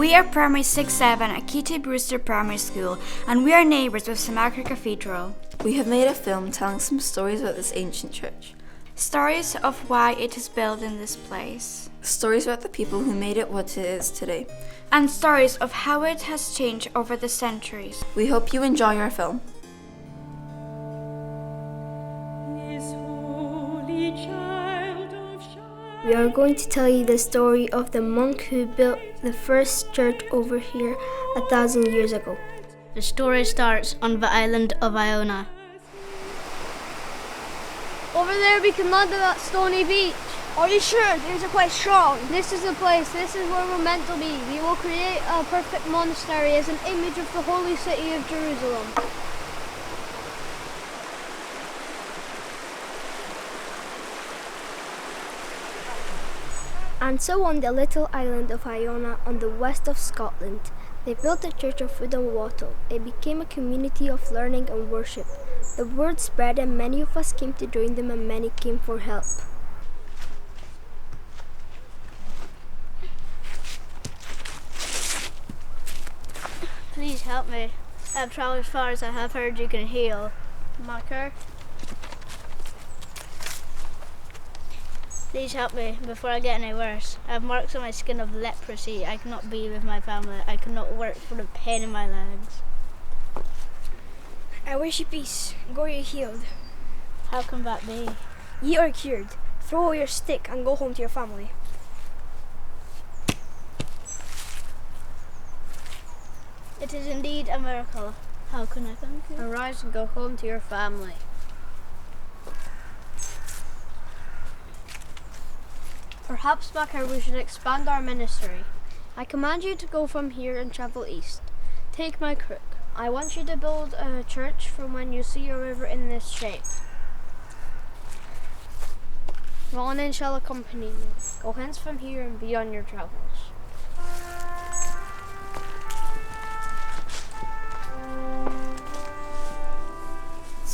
We are Primary 6-7 at Kittybrewster Primary School, and we are neighbours with Machar Cathedral. We have made a film telling some stories about this ancient church. Stories of why it is built in this place. Stories about the people who made it what it is today. And stories of how it has changed over the centuries. We hope you enjoy our film. We are going to tell you the story of the monk who built the first church over here 1,000 years ago. The story starts on the island of Iona. Over there we can land at that stony beach. Are you sure? Things are quite strong. This is the place. This is where we're meant to be. We will create a perfect monastery as an image of the holy city of Jerusalem. And so on the little island of Iona on the west of Scotland, they built a church of wood and wattle. It became a community of learning and worship. The word spread and many of us came to join them and many came for help. Please help me. I've traveled as far as I have heard you can heal. Machar? Please help me before I get any worse. I have marks on my skin of leprosy. I cannot be with my family. I cannot work for the pain in my legs. I wish you peace. Go ye healed. How can that be? Ye are cured. Throw away your stick and go home to your family. It is indeed a miracle. How can I thank you? Arise and go home to your family. Perhaps, Machar, we should expand our ministry. I command you to go from here and travel east. Take my crook. I want you to build a church from when you see a river in this shape. Ronan shall accompany you. Go hence from here and be on your travels.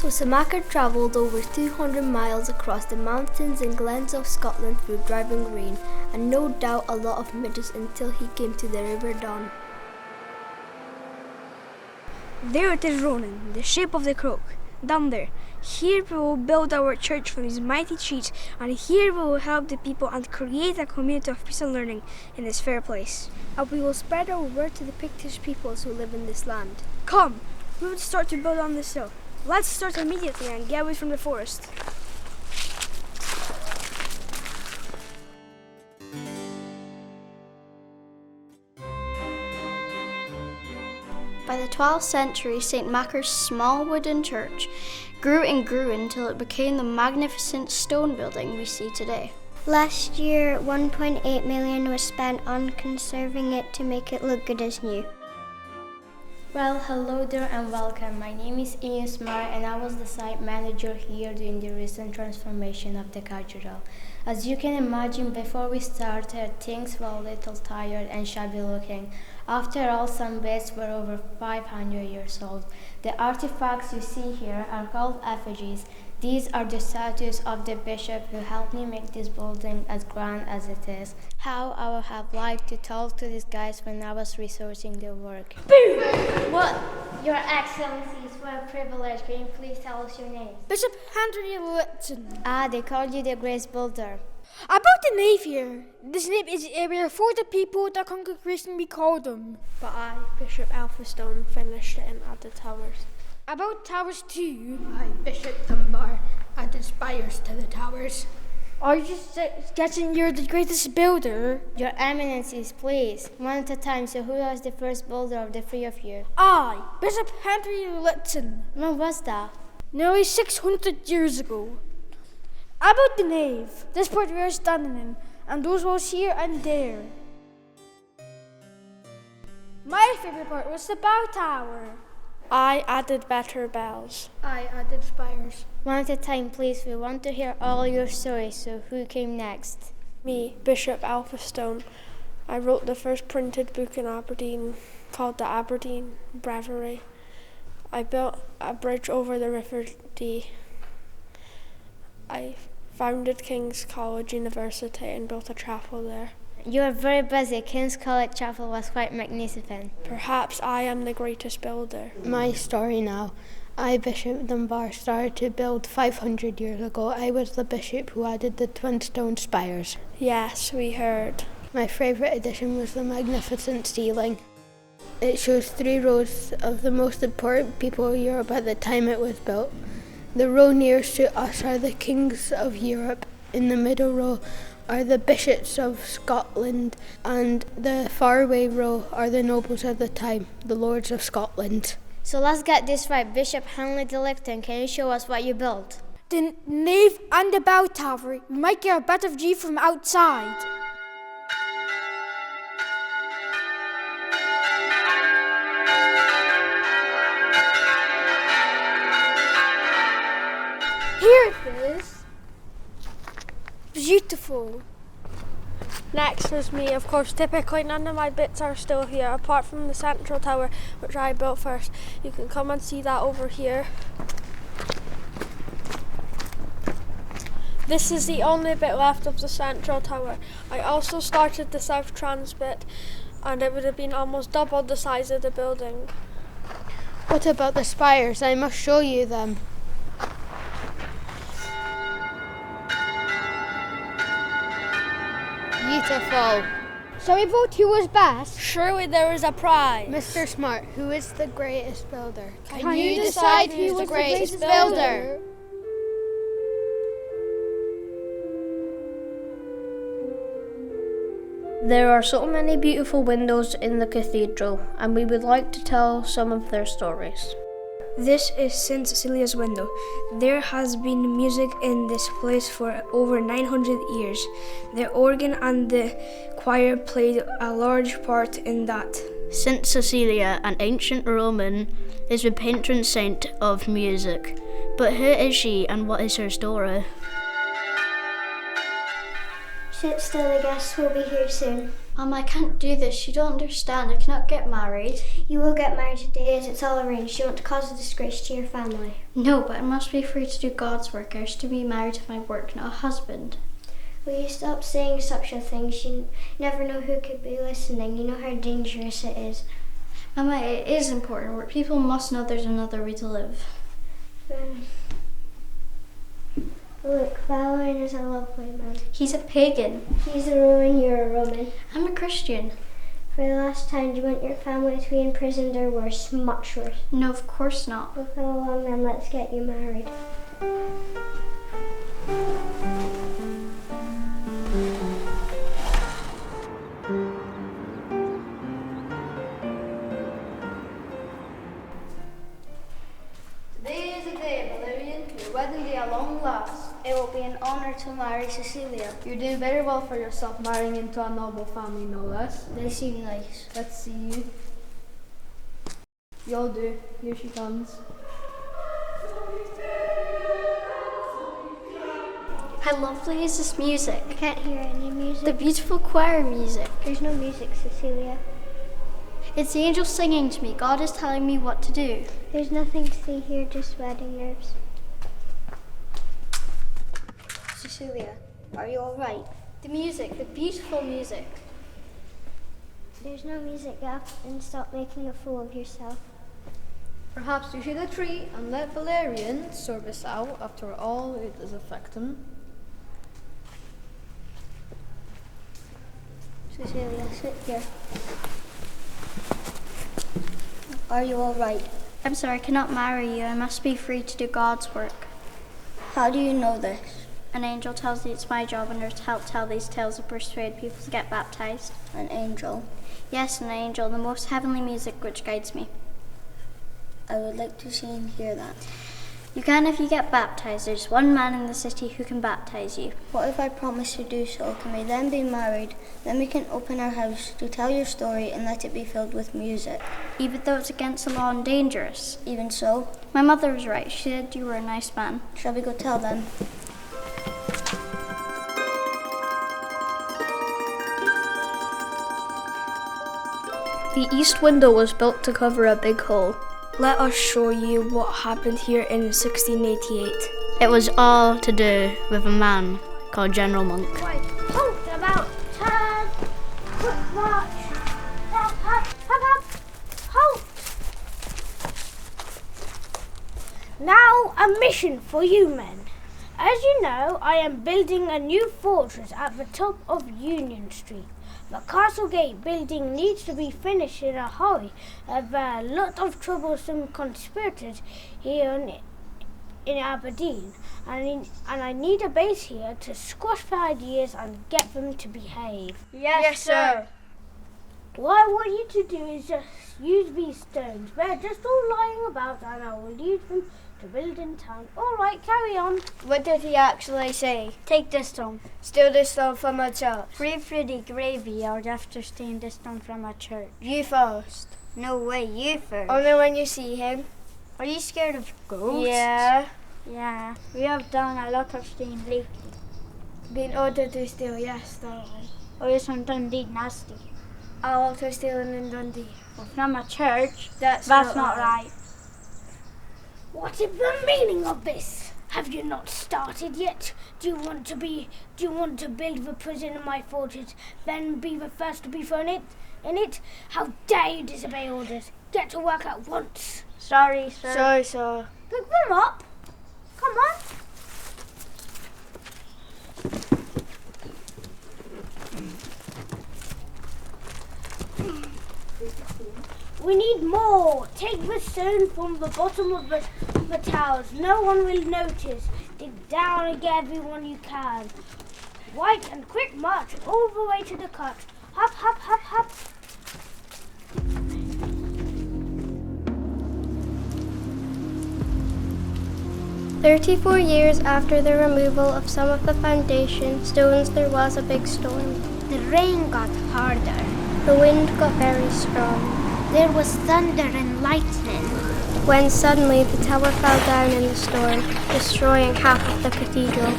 So Machar travelled over 200 miles across the mountains and glens of Scotland through driving rain, and no doubt a lot of midges until he came to the River Don. There it is, Ronan, the shape of the crook. Down there. Here we will build our church from these mighty trees, and here we will help the people and create a community of peace and learning in this fair place. And we will spread our word to the Pictish peoples who live in this land. Come, we will start to build on this hill. Let's start immediately and get away from the forest. By the 12th century, St. Machar's small wooden church grew and grew until it became the magnificent stone building we see today. Last year, 1.8 million was spent on conserving it to make it look good as new. Well, hello there and welcome. My name is Machar and I was the site manager here during the recent transformation of the cathedral. As you can imagine, before we started, things were a little tired and shabby looking. After all, some beds were over 500 years old. The artifacts you see here are called effigies. These are the statues of the bishop who helped me make this building as grand as it is. How I would have liked to talk to these guys when I was researching their work. What? Your Excellencies, what a privilege. Can you please tell us your name? Bishop Henry Litton. Ah, they called you the Grace Builder. About the nave here. This nave is area for the people, the congregation we call them. But I, Bishop Alphastone, finished it and added towers. About towers too. I, Bishop Dunbar, added spires to the towers. Are you guessing you're the greatest builder? Your Eminencies, please. One at a time, so who was the first builder of the three of you? I, Bishop Henry Litton. When was that? Nearly 600 years ago. About the nave, this part we are standing in, and those walls here and there. My favorite part was the bell tower. I added better bells. I added spires. One at a time, please. We want to hear all your stories, so who came next? Me, Bishop Alphastone. I wrote the first printed book in Aberdeen called the Aberdeen Breviary. I built a bridge over the River Dee. I founded King's College University and built a chapel there. You are very busy. King's College Chapel was quite magnificent. Perhaps I am the greatest builder. My story now. I, Bishop Dunbar, started to build 500 years ago. I was the bishop who added the twin stone spires. Yes, we heard. My favourite addition was the magnificent ceiling. It shows 3 rows of the most important people of Europe at the time it was built. The row nearest to us are the kings of Europe. In the middle row are the bishops of Scotland, and the faraway row are the nobles of the time, the lords of Scotland. So let's get this right. Bishop Henry de Licton, can you show us what you built? The nave and the bell tower. You might get a better view from outside. Here it is. Beautiful. Next is me. Of course, typically none of my bits are still here, apart from the central tower, which I built first. You can come and see that over here. This is the only bit left of the central tower. I also started the South Trans bit, and it would have been almost double the size of the building. What about the spires? I must show you them. Beautiful. Shall we vote who was best? Surely there is a prize. Mr. Smart, who is the greatest builder? Can you decide who was the greatest builder? There are so many beautiful windows in the cathedral, and we would like to tell some of their stories. This is St. Cecilia's window. There has been music in this place for over 900 years. The organ and the choir played a large part in that. St. Cecilia, an ancient Roman, is the patron saint of music. But who is she and what is her story? Sit still, the guests will be here soon. I can't do this. You don't understand. I cannot get married. You will get married today as it's all arranged. You want to cause a disgrace to your family. No, but I must be free to do God's work. I wish to be married to my work, not a husband. Will you stop saying such a thing? You never know who could be listening. You know how dangerous it is. Mama, it is important work. People must know there's another way to live. Look, Valentine is a lovely man. He's a pagan. He's a Roman, you're a Roman. I'm a Christian. For the last time, do you want your family to be imprisoned or worse? Much worse. No, of course not. Well, come along then, let's get you married. Today is a day, Valerian. Your wedding day at long last. It will be an honour to marry Cecilia. You're doing very well for yourself, marrying into a noble family, no less. They seem nice. Let's see you. You'll do. Here she comes. How lovely is this music? I can't hear any music. The beautiful choir music. There's no music, Cecilia. It's the angels singing to me. God is telling me what to do. There's nothing to see here, just wedding nerves. Cecilia, are you all right? The music, the beautiful music. There's no music, get up and stop making a fool of yourself. Perhaps you should retreat and let Valerian sort this out. After all, it is a victim. Cecilia, sit here. Are you all right? I'm sorry, I cannot marry you. I must be free to do God's work. How do you know this? An angel tells me it's my job and to help tell these tales and persuade people to get baptized. An angel? Yes, an angel, the most heavenly music which guides me. I would like to see and hear that. You can if you get baptized. There's one man in the city who can baptize you. What if I promise to do so? Can we then be married? Then we can open our house to tell your story and let it be filled with music. Even though it's against the law and dangerous? Even so? My mother was right. She said you were a nice man. Shall we go tell them? The east window was built to cover a big hole. Let us show you what happened here in 1688. It was all to do with a man called General Monk. Right, hold about turn. Now, a mission for you men. As you know, I am building a new fortress at the top of Union Street. The castle gate building needs to be finished in a hurry. There are a lot of troublesome conspirators here in Aberdeen, and I need a base here to squash their ideas and get them to behave. Yes, sir. What I want you to do is just use these stones. They're just all lying about and I will use them to build in town. Alright, carry on. What did he actually say? Take this stone. Steal this stone from a church. Pray for the graveyard after stealing this stone from a church. You first. No way, you first. Only when you see him. Are you scared of ghosts? Yeah. Yeah, we have done a lot of stealing lately. Been ordered to steal, yes, darling. Oh, yes, I'm Dundee nasty. I also stealing in Dundee. Well, from a church? That's not not right. What is the meaning of this? Have you not started yet? Do you want to build the prison in my fortress, then be the first to be thrown in it? How dare you disobey orders? Get to work at once. Sorry, sir. Sorry, sir. Pick them up. Come on. We need more. Take the stone from the bottom of the towers. No one will notice. Dig down and get everyone you can. White and quick march all the way to the cut. Hop, hop, hop, hop. "34 years after the removal of some of the foundation stones, there was a big storm. The rain got harder. The wind got very strong. There was thunder and lightning. When suddenly the tower fell down in the storm, destroying half of the cathedral.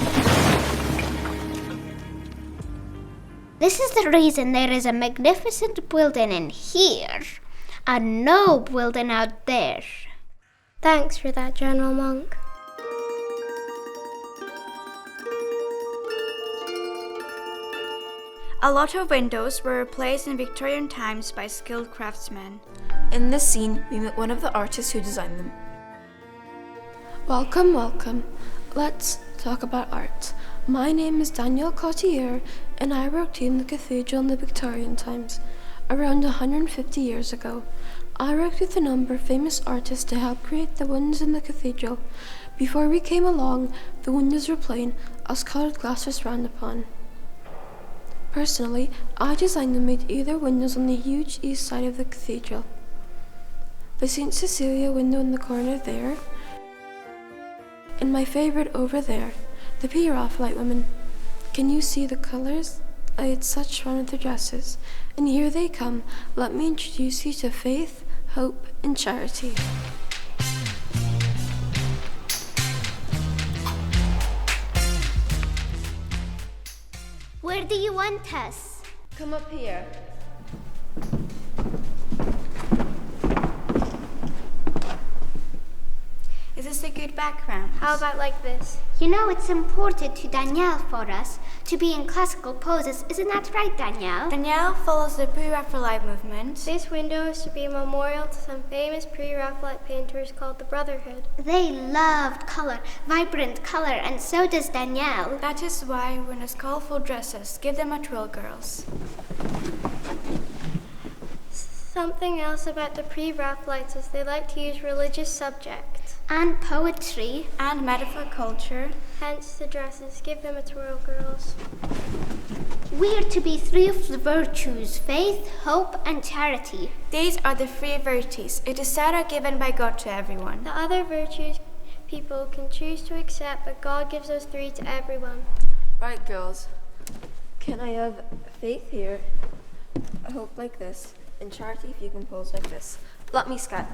This is the reason there is a magnificent building in here, and no building out there." Thanks for that, General Monk. A lot of windows were replaced in Victorian times by skilled craftsmen. In this scene, we meet one of the artists who designed them. Welcome, welcome. Let's talk about art. My name is Daniel Cotier, and I worked here in the cathedral in the Victorian times, around 150 years ago. I worked with a number of famous artists to help create the windows in the cathedral. Before we came along, the windows were plain, as coloured glass was frowned upon. Personally, I designed and made either windows on the huge east side of the cathedral. The St. Cecilia window in the corner there, and my favourite over there, the Pre-Raphaelite women. Can you see the colours? I had such fun with their dresses. And here they come. Let me introduce you to Faith, Hope and Charity. Where do you want us? Come up here. Is this a good background? How about like this? You know it's important to Danielle for us to be in classical poses. Isn't that right, Danielle? Danielle follows the Pre-Raphaelite movement. This window is to be a memorial to some famous Pre-Raphaelite painters called the Brotherhood. They loved color, vibrant color, and so does Danielle. That is why we wear colourful dresses. Give them a twirl, girls. Something else about the Pre-Raphaelites is they like to use religious subjects. And poetry. And metaphor culture. Hence the dresses. Give them a twirl, girls. We are to be three of the virtues: faith, hope, and charity. These are the three virtues. It is said are given by God to everyone. The other virtues people can choose to accept, but God gives those three to everyone. Right, girls. Can I have faith here? Hope like this. And charity if you can pose like this. Let me sketch.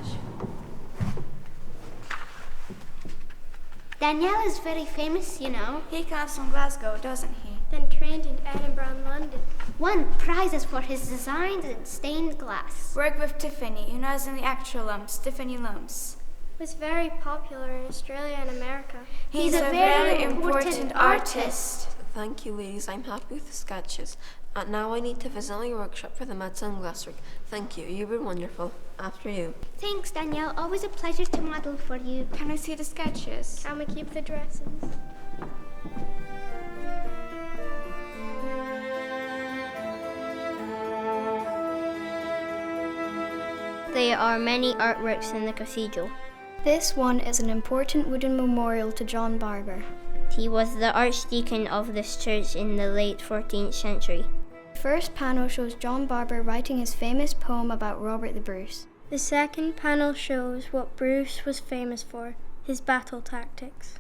Danielle is very famous, you know. He comes from Glasgow, doesn't he? Then trained in Edinburgh and London. Won prizes for his designs in stained glass. Worked with Tiffany, who knows in the actual lumps, Tiffany Lumps. Was very popular in Australia and America. He's a very important artist. Thank you, ladies. I'm happy with the sketches. Now I need to visit my workshop for the medicine and glasswork. Thank you. You've been wonderful. After you. Thanks, Danielle. Always a pleasure to model for you. Can I see the sketches? Can we keep the dresses? There are many artworks in the cathedral. This one is an important wooden memorial to John Barber. He was the archdeacon of this church in the late 14th century. The first panel shows John Barber writing his famous poem about Robert the Bruce. The second panel shows what Bruce was famous for, his battle tactics.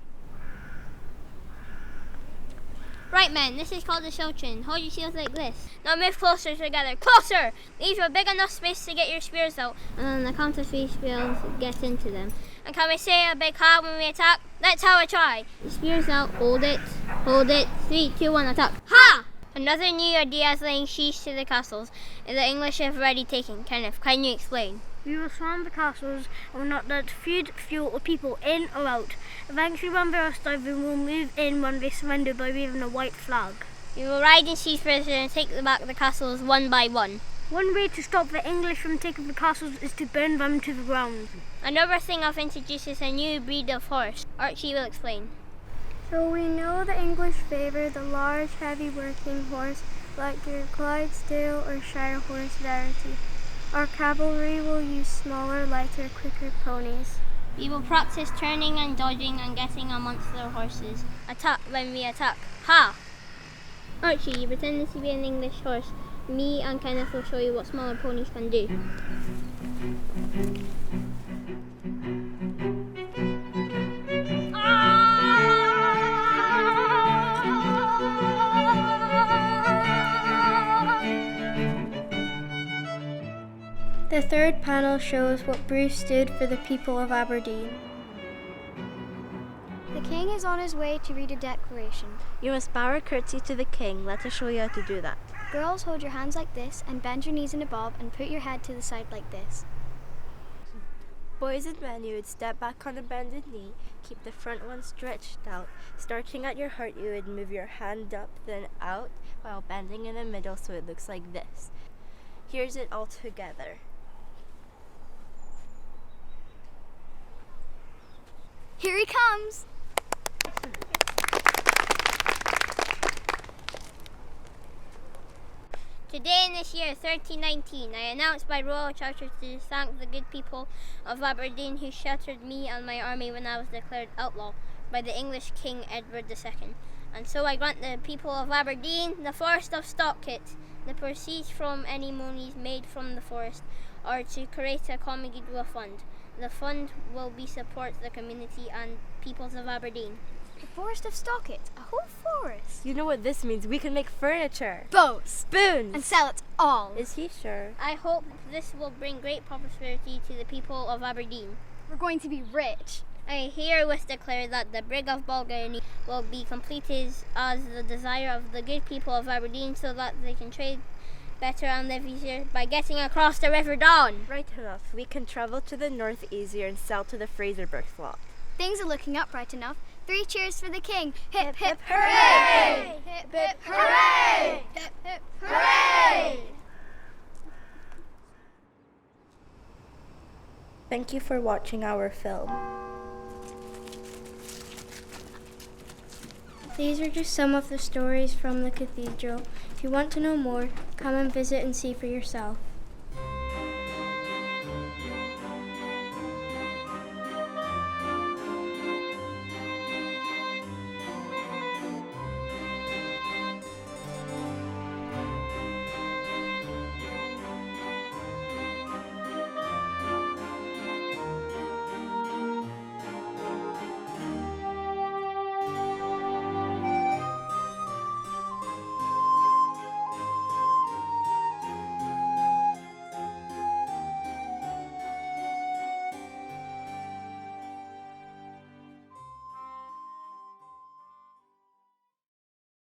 Right, men, this is called the Shilchin. Hold your shields like this. Now move closer together. Closer! Leave a big enough space to get your spears out. And on the count of 3 spears, get into them. And can we say a big ha when we attack? Let's have a try. Spears out. Hold it. Hold it. 3, 2, 1, attack. Ha! Another new idea is laying siege to the castles. The English have already taken. Kenneth, can you explain? We will surround the castles and will not let food, fuel, or people in or out. Eventually, when they are starving, we will move in when they surrender by waving a white flag. We will ride in siege first and take back the castles one by one. One way to stop the English from taking the castles is to burn them to the ground. Another thing I've introduced is a new breed of horse. Archie will explain. So we know the English favour the large, heavy working horse like your Clydesdale or Shire horse Verity. Our cavalry will use smaller, lighter, quicker ponies. We will practice turning and dodging and getting amongst their horses. Attack when we attack. Ha! Archie, you pretend to be an English horse. Me and Kenneth will show you what smaller ponies can do. The third panel shows what Bruce did for the people of Aberdeen. The king is on his way to read a declaration. You must bow a curtsy to the king. Let us show you how to do that. Girls, hold your hands like this and bend your knees in a bob and put your head to the side like this. Boys and men, you would step back on a bended knee, keep the front one stretched out. Starting at your heart, you would move your hand up, then out, while bending in the middle so it looks like this. Here's it all together. Here he comes! Today in this year, 1319, I announce by royal charter to thank the good people of Aberdeen who sheltered me and my army when I was declared outlaw by the English King Edward II. And so I grant the people of Aberdeen the forest of Stockit. The proceeds from any monies made from the forest are to create a common goodwill fund. The fund will be support the community and peoples of Aberdeen. The forest of Stockit, a whole forest. You know what this means? We can make furniture, bows, spoons, and sell it all. Is he sure? I hope this will bring great prosperity to the people of Aberdeen. We're going to be rich. I herewith declare that the Brig of Balgownie will be completed as the desire of the good people of Aberdeen so that they can trade better and live easier by getting across the River Don. Right enough. We can travel to the north easier and sail to the Fraserburgh slot. Things are looking up right enough. 3 cheers for the king. Hip, hip, hooray! Hip, hip, hooray! Hip, hip, hooray! Thank you for watching our film. These are just some of the stories from the cathedral. If you want to know more, come and visit and see for yourself.